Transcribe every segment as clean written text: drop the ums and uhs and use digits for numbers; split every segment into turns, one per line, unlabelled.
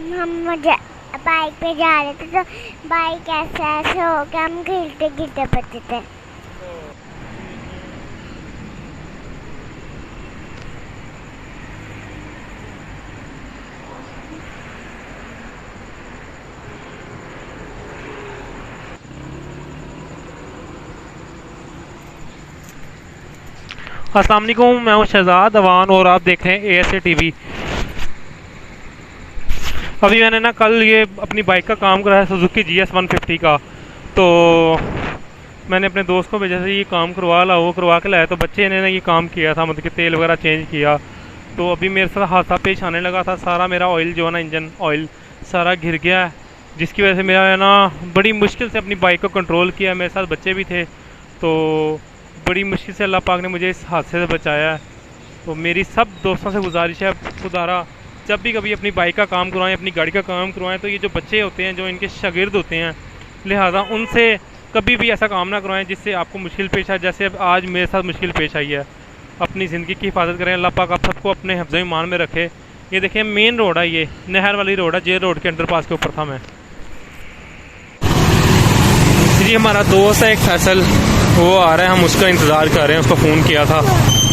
हम मुझे बाइक पे जा रहे थे तो बाइक ऐसे ऐसे हो गया, हम गिरते गिरते बचे थे।
अस्सलाम वालेकुम, मैं हूं शहजाद अवान और आप देख रहे हैं ASA TV। अभी मैंने ना कल ये अपनी बाइक का काम कराया सुजुकी GS 150 का। तो मैंने अपने दोस्त को भेजा से ये काम करवा ला, वो करवा के लाया। तो बच्चे ने ये काम किया था, मतलब कि तेल वगैरह चेंज किया। तो अभी मेरे साथ हादसा पेश आने लगा था। सारा मेरा ऑयल जो है ना, इंजन ऑयल सारा घिर गया है, जिसकी वजह से मेरा है ना बड़ी मुश्किल से अपनी बाइक को कंट्रोल किया। मेरे साथ बच्चे भी थे, तो बड़ी मुश्किल से अल्लाह पाक ने मुझे इस हादसे से बचाया है। तो मेरी सब दोस्तों से गुजारिश है, खुदारा जब भी कभी अपनी बाइक का काम करवाएं, अपनी गाड़ी का काम करवाएं, तो ये जो बच्चे होते हैं, जो इनके शागिर्द होते हैं, लिहाजा उनसे कभी भी ऐसा काम ना करवाएं जिससे आपको मुश्किल पेश आए। जैसे अब आज मेरे साथ मुश्किल पेश आई है। अपनी ज़िंदगी की हिफाजत करें, अल्लाह पाक आप सबको अपने हिफ्ज़ ईमान में रखे। ये देखिए मेन रोड है, ये नहर वाली रोड है, जे रोड के अंडरपास के ऊपर था मैं। जी हमारा दोस्त है एक फैसल, वो आ रहा है, हम उसका इंतज़ार कर रहे हैं। उसको फ़ोन किया था,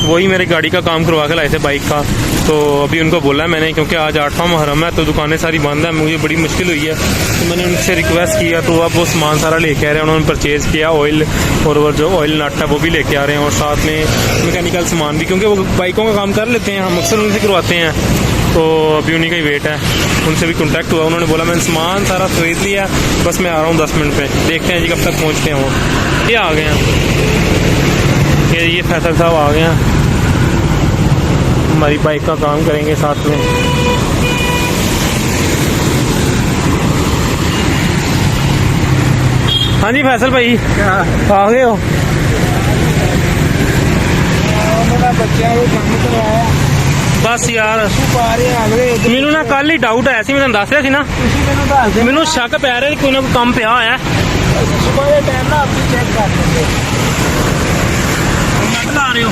वही मेरी गाड़ी का काम करवा के लाए थे, बाइक का। तो अभी उनको बोला है मैंने, क्योंकि आज 8वां मुहर्रम है तो दुकानें सारी बंद है, मुझे बड़ी मुश्किल हुई है। तो मैंने उनसे रिक्वेस्ट किया, तो अब वो सामान सारा लेके आ रहे हैं। उन्होंने परचेज़ किया ऑयल, और वो जो ऑयल नट है वो भी लेके आ रहे हैं, और साथ में मैकेनिकल सामान भी, क्योंकि वो बाइकों का काम कर लेते हैं, हम अक्सर उनसे करवाते हैं। तो अभी उन्हीं का ही वेट है। उनसे भी कॉन्टैक्ट हुआ, उन्होंने बोला मैंने सामान सारा खरीद लिया, बस मैं आ रहा हूँ 10 मिनट पे। देखते हैं जी कब तक पहुँचते हैं वो। ये आ गए हैं, ये फैसल साहब आ गए हैं, हमारी बाइक का काम करेंगे साथ में। हाँ जी फैसल भाई, आ गए हो? बस यार मैनू ना कल ही डाउट आया सी, मैं दस रहा सी ना, मैनू शक पै रहा कोई ना कोई काम पिया होया। ला रहे हो?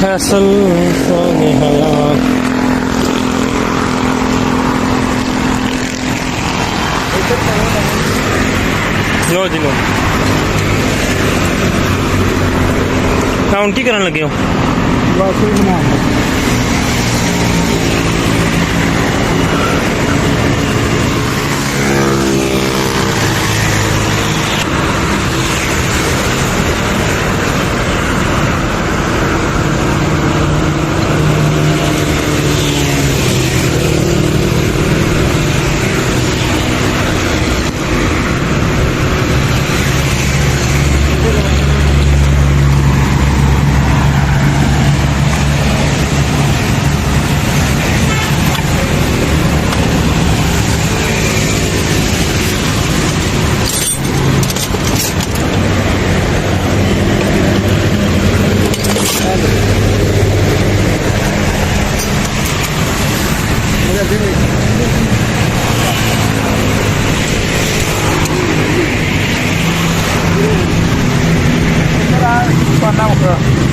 फैसल लो जी लो, काउंट की करन लगे हो?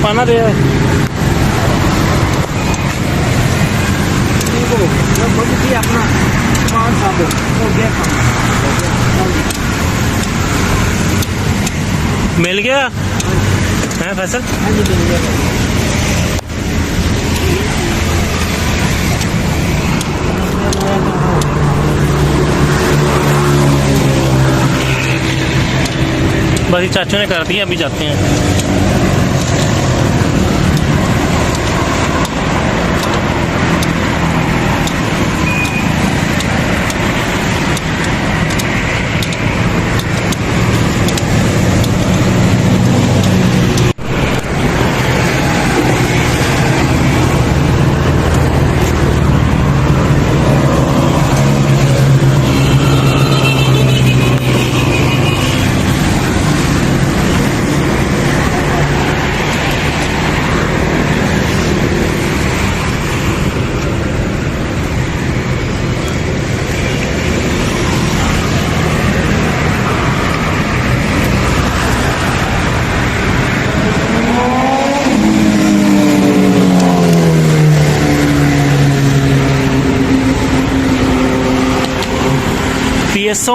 पाना दे अपना मिल गया है फैसल? बस चाचू ने कर दिया, अभी जाते हैं।
DSO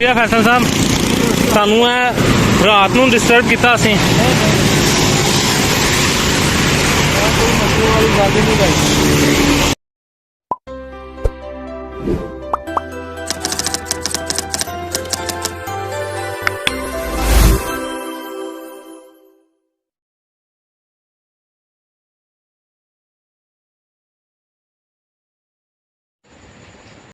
ਇਹ ਫੈਸਲ ਸਾਹਿਬ ਸਾਨੂੰ ਇਹ ਰਾਤ ਨੂੰ ਡਿਸਟਰਬ ਕੀਤਾ ਅਸੀਂ
ਕੋਈ ਮਸਲੇ ਵਾਲੀ ਗੱਲ ਹੀ ਨਹੀਂ ਭਾਈ।